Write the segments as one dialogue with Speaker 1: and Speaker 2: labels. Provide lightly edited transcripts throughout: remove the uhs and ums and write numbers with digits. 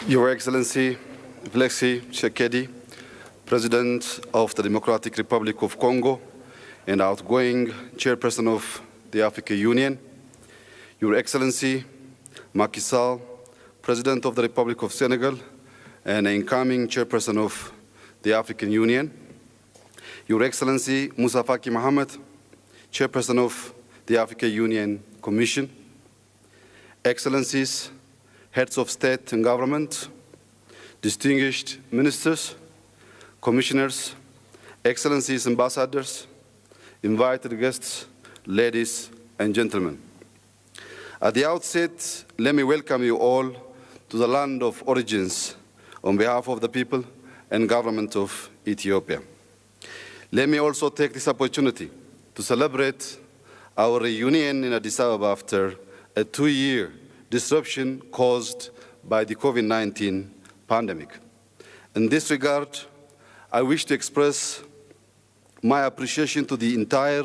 Speaker 1: Your Excellency, Alexei Tshisekedi, President of the Democratic Republic of Congo and outgoing Chairperson of the African Union, Your Excellency, Macky Sall, President of the Republic of Senegal and incoming Chairperson of the African Union, Your Excellency Moussa Faki Mohamed, Chairperson of the African Union Commission, Excellencies, Heads of State and Government, distinguished ministers, commissioners, Excellencies, ambassadors, invited guests, ladies and gentlemen. At the outset, let me welcome you all to the land of origins on behalf of the people and government of Ethiopia. Let me also take this opportunity to celebrate our reunion in Addis Ababa after a 2-year disruption caused by the COVID-19 pandemic. In this regard, I wish to express my appreciation to the entire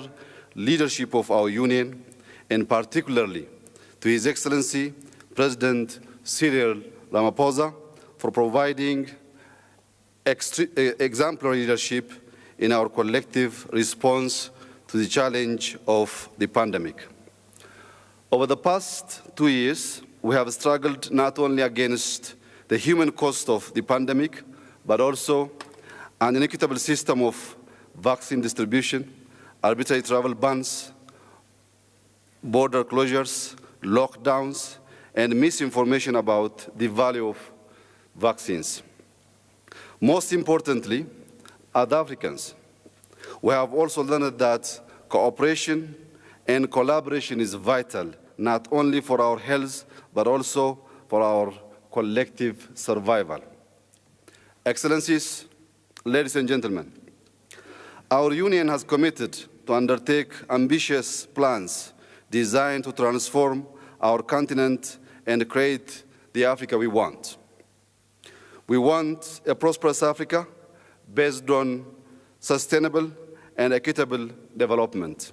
Speaker 1: leadership of our Union, and particularly to His Excellency President Cyril Ramaphosa for providing exemplary leadership in our collective response to the challenge of the pandemic. Over the past 2 years, we have struggled not only against the human cost of the pandemic, but also an inequitable system of vaccine distribution, arbitrary travel bans, border closures, lockdowns, and misinformation about the value of vaccines. Most importantly, as Africans, we have also learned that cooperation and collaboration is vital, not only for our health, but also for our collective survival. Excellencies, ladies and gentlemen, our Union has committed to undertake ambitious plans designed to transform our continent and create the Africa we want. We want a prosperous Africa based on sustainable and equitable development.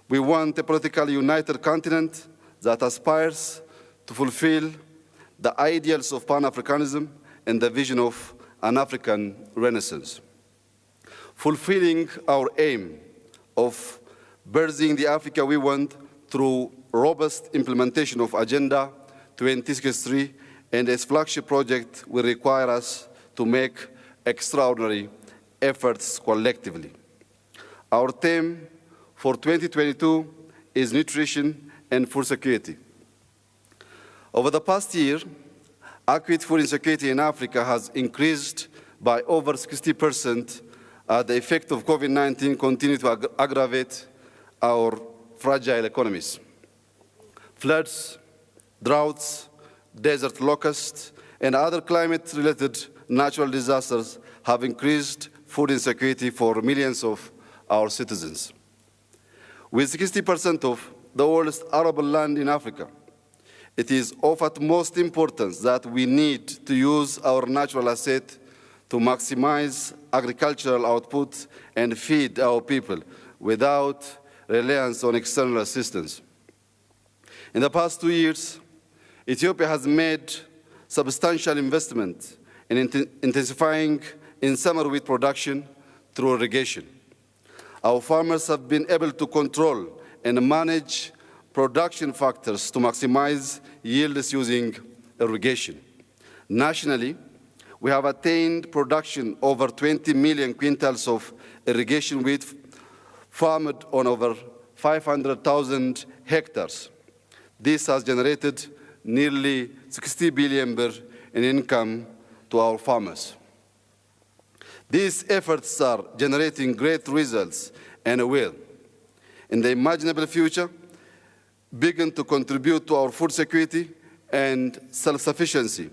Speaker 1: We want a politically united continent that aspires to fulfill the ideals of Pan-Africanism and the vision of an African Renaissance. Fulfilling our aim of birthing the Africa we want through robust implementation of Agenda 2063 and its flagship project will require us to make extraordinary efforts collectively. Our theme for 2022 is nutrition and food security. Over the past year, acute food insecurity in Africa has increased by over 60%. The effect of COVID-19 continues to aggravate our fragile economies. Floods, droughts, desert locusts, and other climate-related natural disasters have increased food insecurity for millions of our citizens. With 60% of the world's arable land in Africa, it is of utmost importance that we need to use our natural asset to maximize agricultural output and feed our people without reliance on external assistance. In the past 2 years, Ethiopia has made substantial investment in intensifying in summer wheat production through irrigation. Our farmers have been able to control and manage production factors to maximize yields using irrigation. Nationally, we have attained production over 20 million quintals of irrigation wheat farmed on over 500,000 hectares. This has generated nearly 60 billion birr in income to our farmers. These efforts are generating great results and will, in the imaginable future, begin to contribute to our food security and self-sufficiency,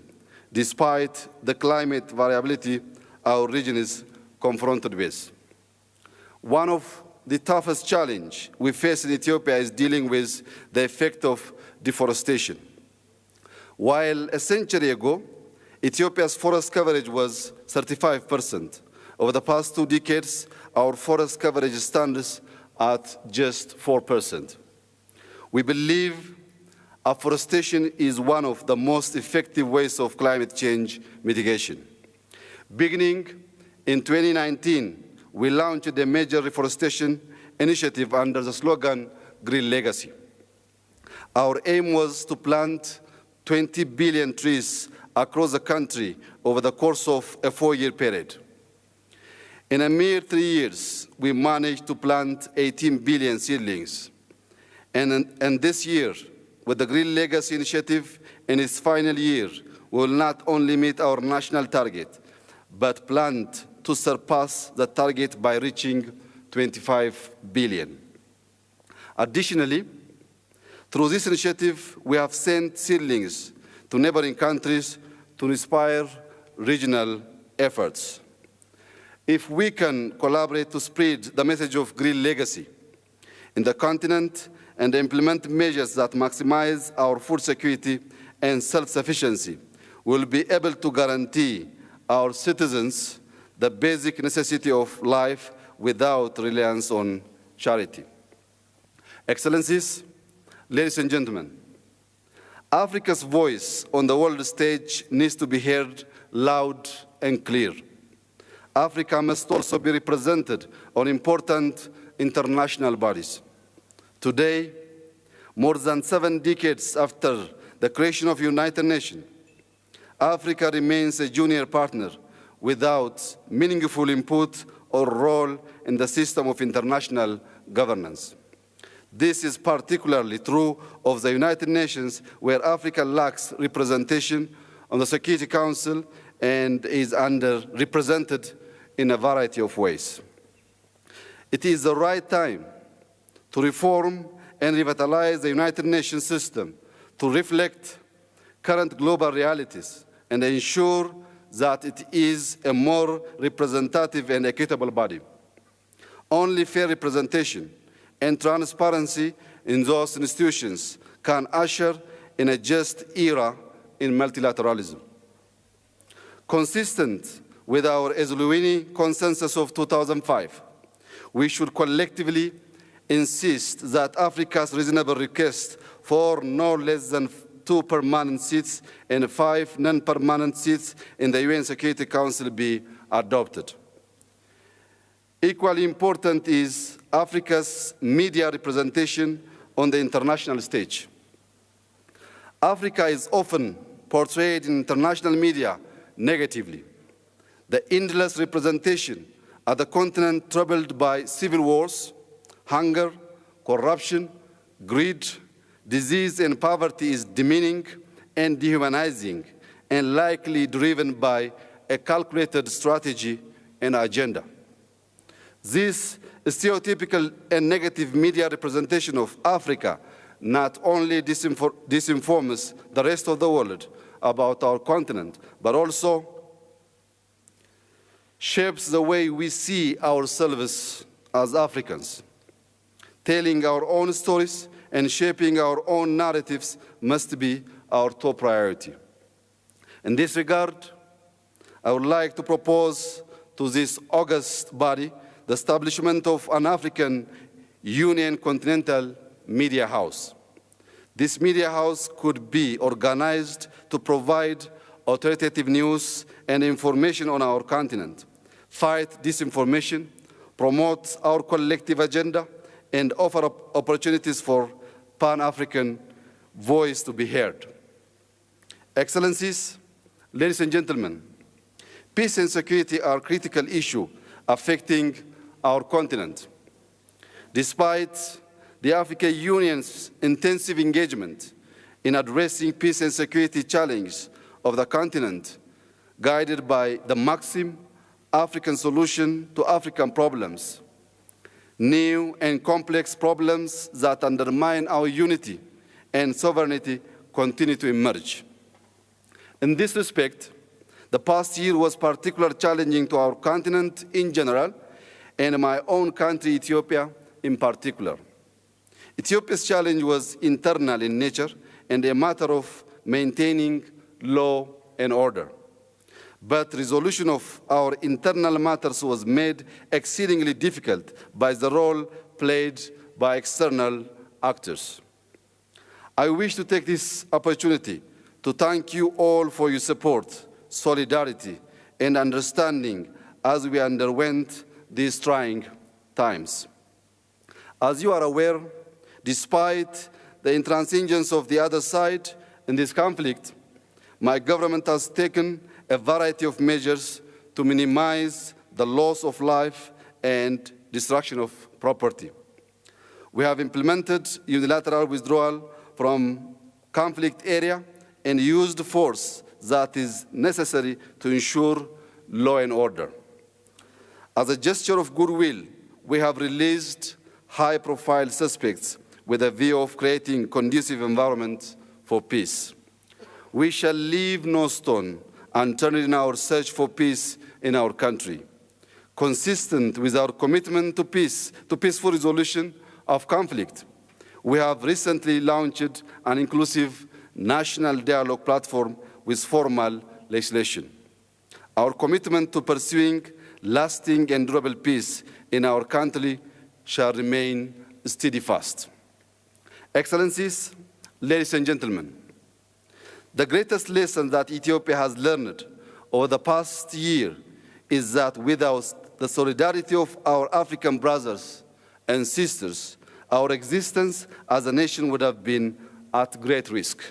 Speaker 1: despite the climate variability our region is confronted with. One of the toughest challenges we face in Ethiopia is dealing with the effect of deforestation. While a century ago, Ethiopia's forest coverage was 35%. Over the past 2 decades, our forest coverage stands at just 4%. We believe Afforestation is one of the most effective ways of climate change mitigation. Beginning in 2019, we launched a major reforestation initiative under the slogan, Green Legacy. Our aim was to plant 20 billion trees across the country over the course of a 4-year period. In a mere 3 years, we managed to plant 18 billion seedlings. And this year, with the Green Legacy Initiative in its final year, we will not only meet our national target, but plan to surpass the target by reaching 25 billion. Additionally, through this initiative, we have sent seedlings to neighboring countries to inspire regional efforts. If we can collaborate to spread the message of green legacy in the continent and implement measures that maximize our food security and self-sufficiency, we will be able to guarantee our citizens the basic necessity of life without reliance on charity. Excellencies, ladies and gentlemen, Africa's voice on the world stage needs to be heard loud and clear. Africa must also be represented on important international bodies. Today, more than 7 decades after the creation of the United Nations, Africa remains a junior partner without meaningful input or role in the system of international governance. This is particularly true of the United Nations, where Africa lacks representation on the Security Council and is underrepresented in a variety of ways. It is the right time to reform and revitalize the United Nations system to reflect current global realities and ensure that it is a more representative and equitable body. Only fair representation and transparency in those institutions can usher in a just era in multilateralism. Consistent with our Esluini Consensus of 2005, we should collectively insist that Africa's reasonable request for no less than 2 permanent seats and 5 non-permanent seats in the UN Security Council be adopted. Equally important is Africa's media representation on the international stage. Africa is often portrayed in international media negatively. The endless representation of the continent troubled by civil wars, hunger, corruption, greed, disease, and poverty is demeaning and dehumanizing, and likely driven by a calculated strategy and agenda. This stereotypical and negative media representation of Africa not only disinforms the rest of the world about our continent, but also shapes the way we see ourselves as Africans. Telling our own stories and shaping our own narratives must be our top priority. In this regard, I would like to propose to this august body the establishment of an African Union Continental Media House. This media house could be organized to provide authoritative news and information on our continent, fight disinformation, promote our collective agenda, and offer opportunities for Pan-African voice to be heard. Excellencies, ladies and gentlemen, peace and security are critical issues affecting our continent. Despite the African Union's intensive engagement in addressing peace and security challenges of the continent, guided by the maxim, African solution to African problems, new and complex problems that undermine our unity and sovereignty continue to emerge. In this respect, the past year was particularly challenging to our continent in general, and my own country, Ethiopia, in particular. Ethiopia's challenge was internal in nature and a matter of maintaining law and order. But resolution of our internal matters was made exceedingly difficult by the role played by external actors. I wish to take this opportunity to thank you all for your support, solidarity, and understanding as we underwent these trying times. As you are aware, despite the intransigence of the other side in this conflict, my government has taken a variety of measures to minimize the loss of life and destruction of property. We have implemented unilateral withdrawal from conflict area and used force that is necessary to ensure law and order. As a gesture of goodwill, we have released high-profile suspects with a view of creating conducive environment for peace. We shall leave no stone unturned in our search for peace in our country. Consistent with our commitment to peace, to peaceful resolution of conflict, we have recently launched an inclusive national dialogue platform with formal legislation. Our commitment to pursuing lasting and durable peace in our country shall remain steadfast. Excellencies, ladies and gentlemen, the greatest lesson that Ethiopia has learned over the past year is that without the solidarity of our African brothers and sisters, our existence as a nation would have been at great risk.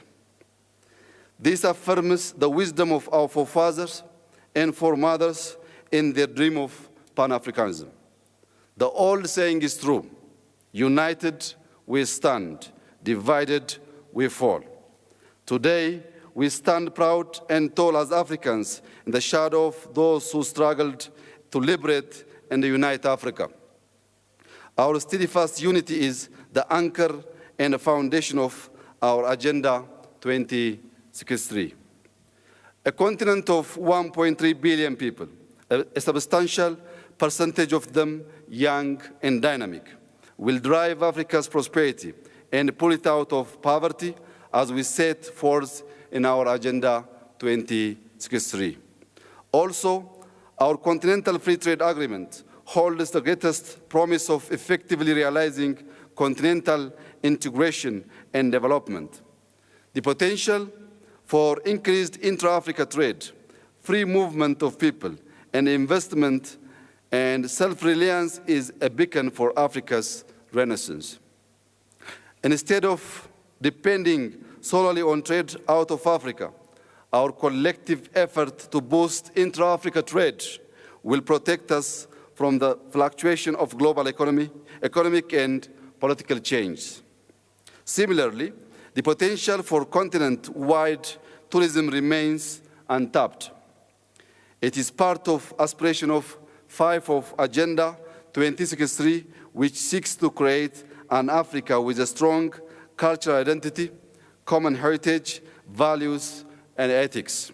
Speaker 1: This affirms the wisdom of our forefathers and foremothers in their dream of Pan-Africanism. The old saying is true: united we stand, divided we fall. Today, we stand proud and tall as Africans in the shadow of those who struggled to liberate and unite Africa. Our steadfast unity is the anchor and the foundation of our Agenda 2063. A continent of 1.3 billion people, a substantial percentage of them young and dynamic, will drive Africa's prosperity and pull it out of poverty as we set forth in our Agenda 2063. Also, our Continental Free Trade Agreement holds the greatest promise of effectively realizing continental integration and development. The potential for increased intra-Africa trade, free movement of people, and investment and self-reliance is a beacon for Africa's renaissance. Instead of depending solely on trade out of Africa, our collective effort to boost intra-Africa trade will protect us from the fluctuation of global economic and political change. Similarly, the potential for continent-wide tourism remains untapped. It is part of aspiration of 5 of Agenda 2063, which seeks to create an Africa with a strong cultural identity, common heritage, values, and ethics.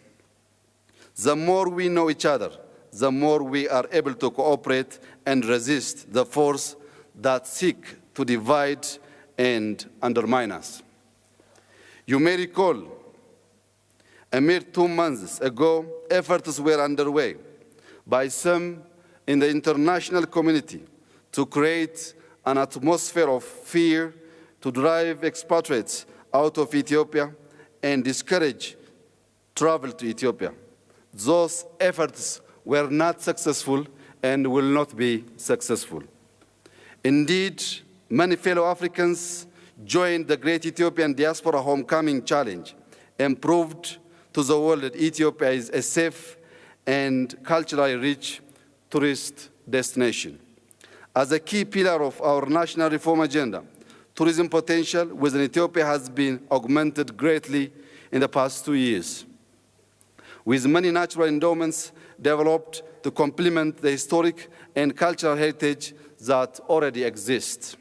Speaker 1: The more we know each other, the more we are able to cooperate and resist the force that seek to divide and undermine us. You may recall, a mere 2 months ago, efforts were underway by some in the international community to create an atmosphere of fear, to drive expatriates out of Ethiopia and discourage travel to Ethiopia. Those efforts were not successful and will not be successful. Indeed, many fellow Africans joined the Great Ethiopian Diaspora Homecoming Challenge and proved to the world that Ethiopia is a safe and culturally rich tourist destination. As a key pillar of our national reform agenda, tourism potential within Ethiopia has been augmented greatly in the past 2 years, with many natural endowments developed to complement the historic and cultural heritage that already exists.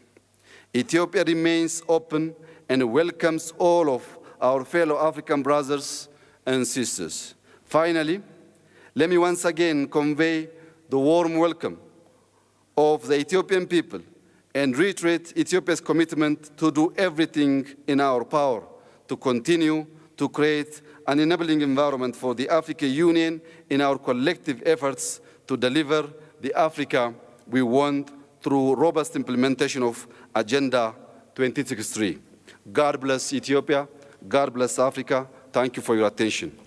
Speaker 1: Ethiopia remains open and welcomes all of our fellow African brothers and sisters. Finally, let me once again convey the warm welcome of the Ethiopian people and reiterate Ethiopia's commitment to do everything in our power to continue to create an enabling environment for the African Union in our collective efforts to deliver the Africa we want through robust implementation of Agenda 2063. God bless Ethiopia. God bless Africa. Thank you for your attention.